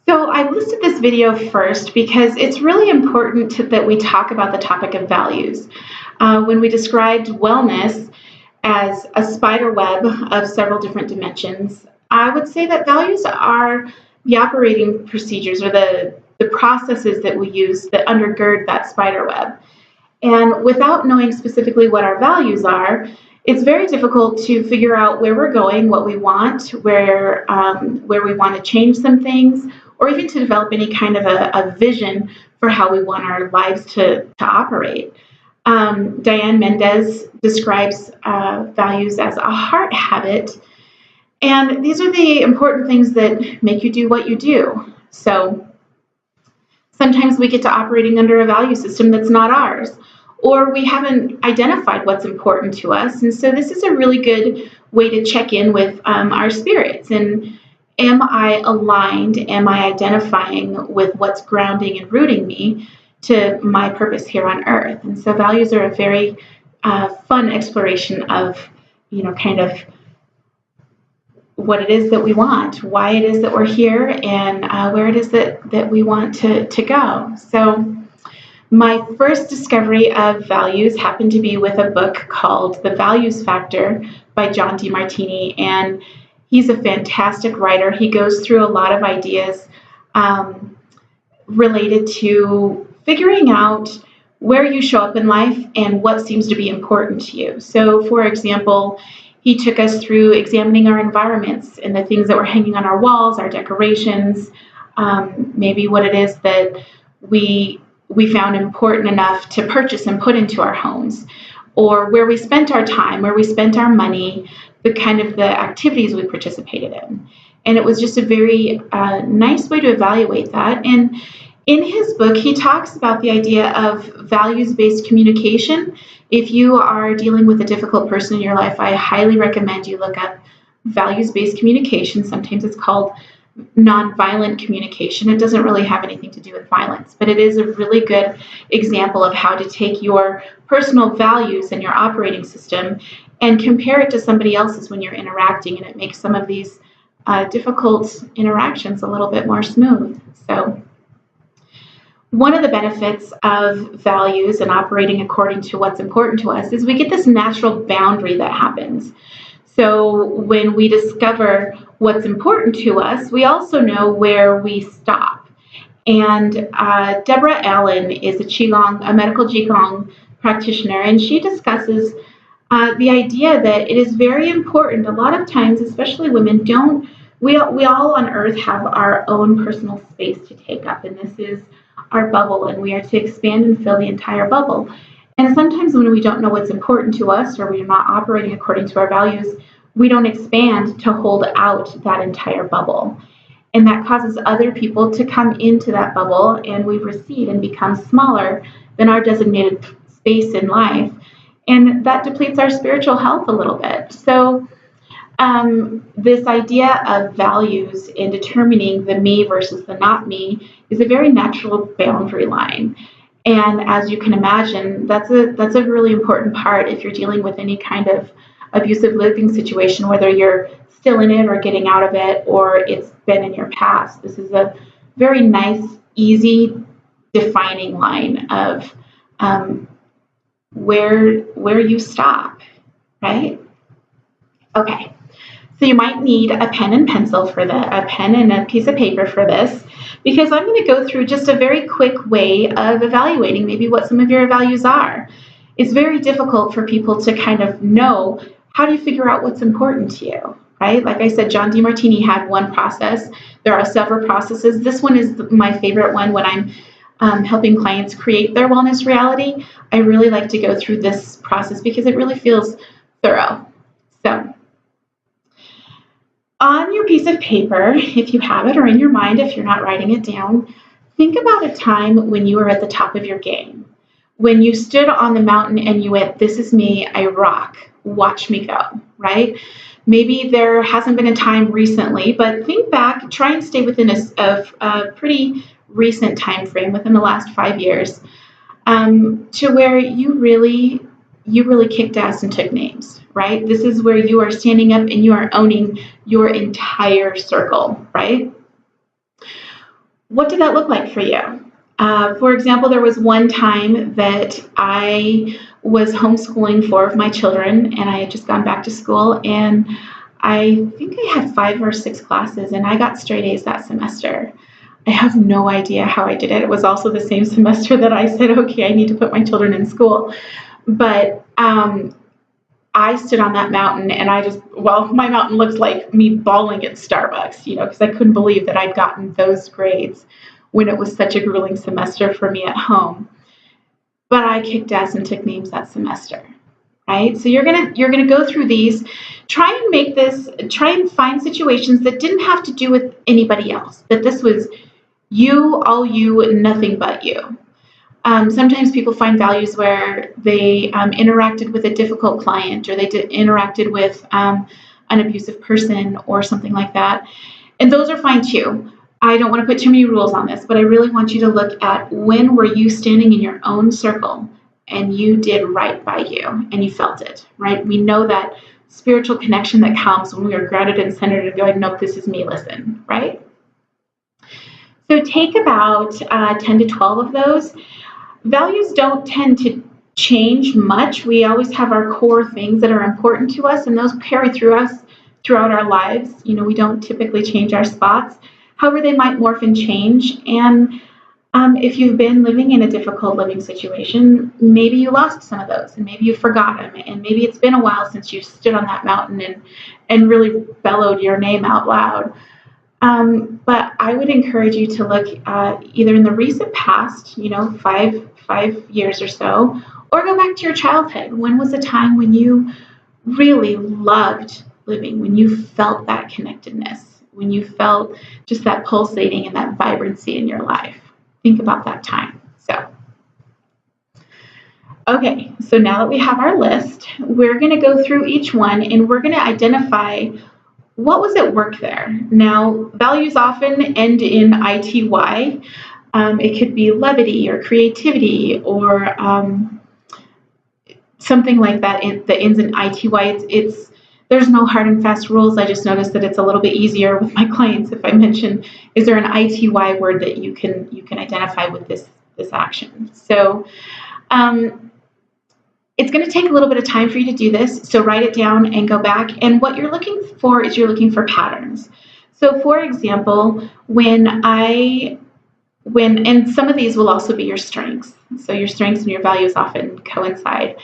So I listed this video first because it's really important that we talk about the topic of values. When we described wellness as a spider web of several different dimensions, I would say that values are the operating procedures or the processes that we use that undergird that spider web. And without knowing specifically what our values are, it's very difficult to figure out where we're going, what we want, where we want to change some things, or even to develop any kind of a vision for how we want our lives to operate. Diane Mendez describes values as a heart habit, and these are the important things that make you do what you do. So sometimes we get to operating under a value system that's not ours, or we haven't identified what's important to us. And so this is a really good way to check in with our spirits. And am I aligned? Am I identifying with what's grounding and rooting me to my purpose here on earth? And so values are a very fun exploration of, kind of what it is that we want, why it is that we're here, and where it is that we want to go. So my first discovery of values happened to be with a book called The Values Factor by John Demartini, and he's a fantastic writer. He goes through a lot of ideas related to figuring out where you show up in life and what seems to be important to you. So, for example, he took us through examining our environments and the things that were hanging on our walls, our decorations, maybe what it is that we found important enough to purchase and put into our homes, or where we spent our time, where we spent our money, the activities we participated in. And it was just a very nice way to evaluate that. And in his book, he talks about the idea of values-based communication. If you are dealing with a difficult person in your life, I highly recommend you look up values-based communication. Sometimes it's called nonviolent communication. It doesn't really have anything to do with violence, but it is a really good example of how to take your personal values and your operating system and compare it to somebody else's when you're interacting, and it makes some of these difficult interactions a little bit more smooth. So one of the benefits of values and operating according to what's important to us is we get this natural boundary that happens. So when we discover what's important to us, we also know where we stop. And Deborah Allen is a medical Qigong practitioner, and she discusses the idea that it is very important. A lot of times, especially women, we all on earth have our own personal space to take up, and this is our bubble, and we are to expand and fill the entire bubble. And sometimes when we don't know what's important to us, or we're not operating according to our values, we don't expand to hold out that entire bubble. And that causes other people to come into that bubble, and we recede and become smaller than our designated space in life. And that depletes our spiritual health a little bit. So this idea of values in determining the me versus the not me is a very natural boundary line. And as you can imagine, that's a really important part if you're dealing with any kind of abusive living situation, whether you're still in it or getting out of it, or it's been in your past. This is a very nice, easy defining line of where you stop, right? Okay. So you might need a pen and pencil for that, a pen and a piece of paper for this, because I'm going to go through just a very quick way of evaluating maybe what some of your values are. It's very difficult for people to kind of know, how do you figure out what's important to you, right? Like I said, John Demartini had one process. There are several processes. This one is my favorite one when I'm helping clients create their wellness reality. I really like to go through this process because it really feels thorough. So on your piece of paper, if you have it, or in your mind if you're not writing it down, think about a time when you were at the top of your game, when you stood on the mountain and you went, "This is me, I rock, watch me go," right? Maybe there hasn't been a time recently, but think back, try and stay within a pretty recent time frame, within the last 5 years, to where you really kicked ass and took names, right? This is where you are standing up and you are owning your entire circle, right? What did that look like for you? For example, there was one time that I was homeschooling four of my children, and I had just gone back to school, and I think I had 5 or 6 classes, and I got straight A's that semester. I have no idea how I did it. It was also the same semester that I said, okay, I need to put my children in school. But I stood on that mountain and my mountain looks like me bawling at Starbucks, because I couldn't believe that I'd gotten those grades when it was such a grueling semester for me at home. But I kicked ass and took names that semester, right? So you're gonna go through these, try and find situations that didn't have to do with anybody else, that this was you, all you, nothing but you. Sometimes people find values where they interacted with a difficult client, or they interacted with an abusive person or something like that. And those are fine too. I don't want to put too many rules on this, but I really want you to look at, when were you standing in your own circle and you did right by you and you felt it, right? We know that spiritual connection that comes when we are grounded and centered and going, nope, this is me, listen, right? So take about 10 to 12 of those. Values don't tend to change much. We always have our core things that are important to us, and those carry throughout our lives. We don't typically change our spots. However, they might morph and change. And if you've been living in a difficult living situation, maybe you lost some of those, and maybe you forgot them, and maybe it's been a while since you stood on that mountain and really bellowed your name out loud. But I would encourage you to look either in the recent past, 5 years or so, or go back to your childhood. When was a time when you really loved living, when you felt that connectedness, when you felt just that pulsating and that vibrancy in your life? Think about that time. Okay, so now that we have our list, we're going to go through each one and we're going to identify what was at work there. Now, values often end in ITY. It could be levity or creativity or something like that that ends in ITY. There's no hard and fast rules. I just noticed that it's a little bit easier with my clients if I mention, is there an ITY word that you can identify with this action? So it's going to take a little bit of time for you to do this, so write it down and go back. And what you're looking for is you're looking for patterns. So for example, and some of these will also be your strengths. So your strengths and your values often coincide.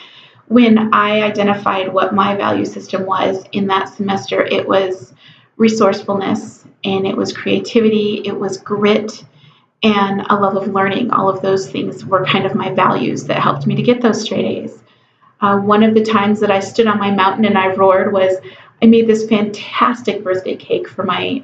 When I identified what my value system was in that semester, it was resourcefulness, and it was creativity, it was grit, and a love of learning. All of those things were kind of my values that helped me to get those straight A's. One of the times that I stood on my mountain and I roared was I made this fantastic birthday cake for my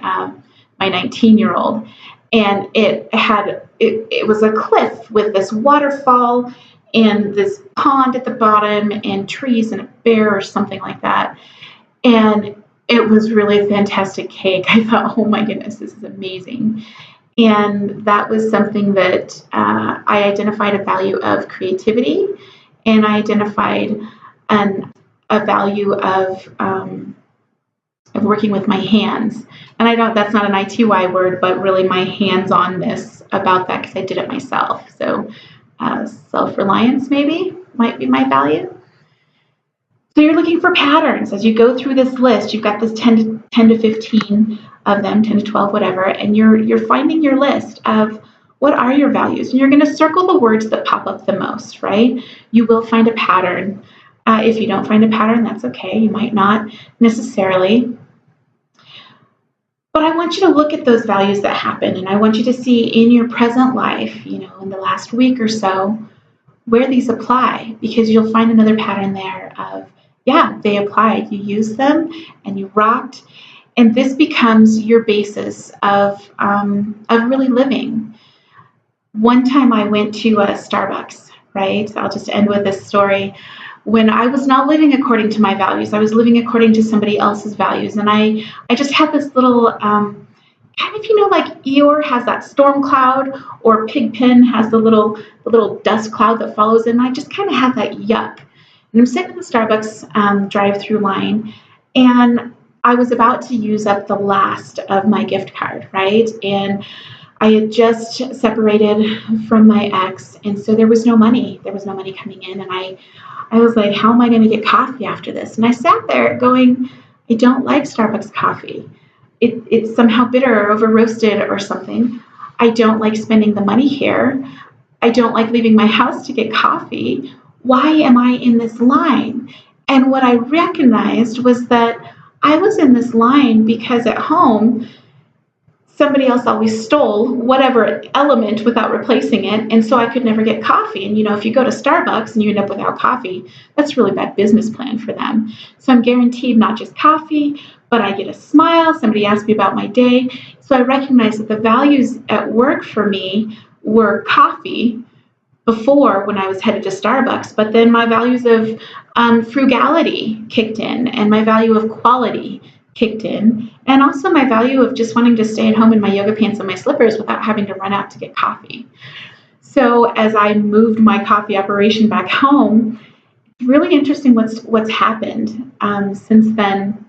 19-year-old, and it was a cliff with this waterfall and this pond at the bottom and trees and a bear or something like that. And it was really a fantastic cake. I thought, oh my goodness, this is amazing. And that was something that I identified a value of creativity, and I identified a value of working with my hands. And that's not an ITY word, but really my hands-on-ness about that, because I did it myself. So self-reliance maybe might be my value. So you're looking for patterns as you go through this list. You've got this 10 to 15 of them, 10 to 12, whatever, and you're finding your list of what are your values, and you're going to circle the words that pop up the most, right? You will find a pattern. If you don't find a pattern, that's okay. You might not necessarily. But I want you to look at those values that happen, and I want you to see in your present life, in the last week or so, where these apply, because you'll find another pattern there of, yeah, they applied. You used them and you rocked, and this becomes your basis of really living. One time I went to a Starbucks, right? I'll just end with this story. When I was not living according to my values, I was living according to somebody else's values. And I just had this little, kind of, like Eeyore has that storm cloud, or Pigpen has the little dust cloud that follows in. I just kind of had that yuck. And I'm sitting in the Starbucks drive-through line, and I was about to use up the last of my gift card, right? And I had just separated from my ex, and so there was no money. There was no money coming in, and I was like, how am I going to get coffee after this? And I sat there going, I don't like Starbucks coffee. It's somehow bitter or over roasted or something. I don't like spending the money here. I don't like leaving my house to get coffee. Why am I in this line? And what I recognized was that I was in this line because at home, somebody else always stole whatever element without replacing it, and so I could never get coffee. And if you go to Starbucks and you end up without coffee, that's a really bad business plan for them. So I'm guaranteed not just coffee, but I get a smile. Somebody asks me about my day. So I recognize that the values at work for me were coffee before, when I was headed to Starbucks, but then my values of frugality kicked in, and my value of quality kicked in, and also my value of just wanting to stay at home in my yoga pants and my slippers without having to run out to get coffee. So as I moved my coffee operation back home, it's really interesting what's happened since then.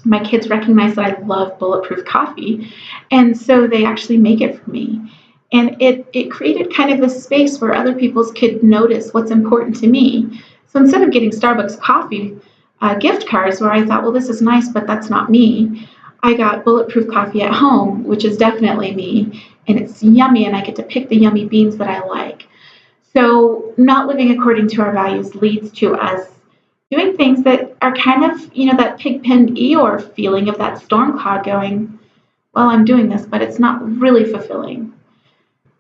My kids recognize that I love bulletproof coffee, and so they actually make it for me. And it created kind of this space where other people could notice what's important to me. So instead of getting Starbucks coffee gift cards where I thought, well, this is nice, but that's not me, I got bulletproof coffee at home, which is definitely me, and it's yummy, and I get to pick the yummy beans that I like. So not living according to our values leads to us doing things that are kind of, that Pigpen Eeyore feeling of that storm cloud going, well, I'm doing this, but it's not really fulfilling.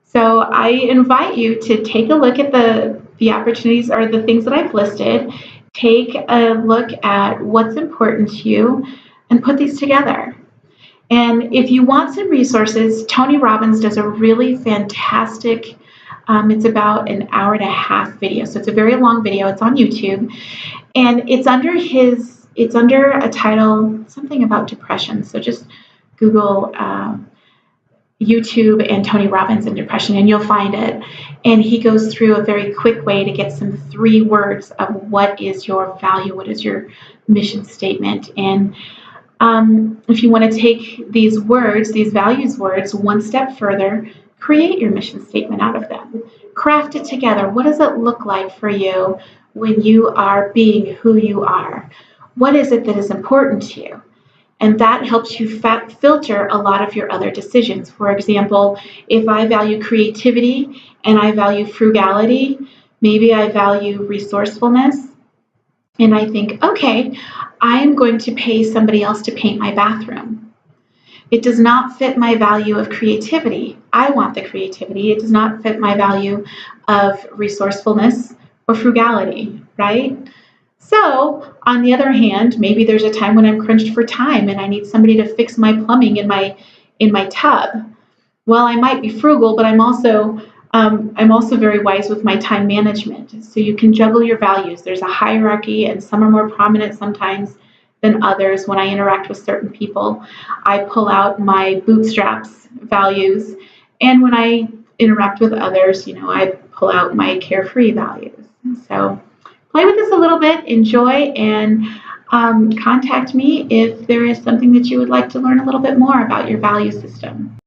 So I invite you to take a look at the opportunities or the things that I've listed. Take a look at what's important to you and put these together. And if you want some resources, Tony Robbins does a really fantastic, it's about an hour and a half video. So it's a very long video. It's on YouTube. And it's under a title, something about depression. So just Google YouTube and Tony Robbins and depression, and you'll find it. And he goes through a very quick way to get some 3 words of what is your value, what is your mission statement. And if you want to take these words, these values words, one step further, create your mission statement out of them. Craft it together. What does it look like for you when you are being who you are? What is it that is important to you? And that helps you filter a lot of your other decisions. For example, if I value creativity and I value frugality, maybe I value resourcefulness, and I think, okay, I am going to pay somebody else to paint my bathroom. It does not fit my value of creativity. I want the creativity. It does not fit my value of resourcefulness or frugality, right? So, on the other hand, maybe there's a time when I'm crunched for time and I need somebody to fix my plumbing in my tub. Well, I might be frugal, but I'm also very wise with my time management. So you can juggle your values. There's a hierarchy, and some are more prominent sometimes than others. When I interact with certain people, I pull out my bootstraps values, and when I interact with others, I pull out my carefree values. So play with this a little bit, enjoy, and contact me if there is something that you would like to learn a little bit more about your value system.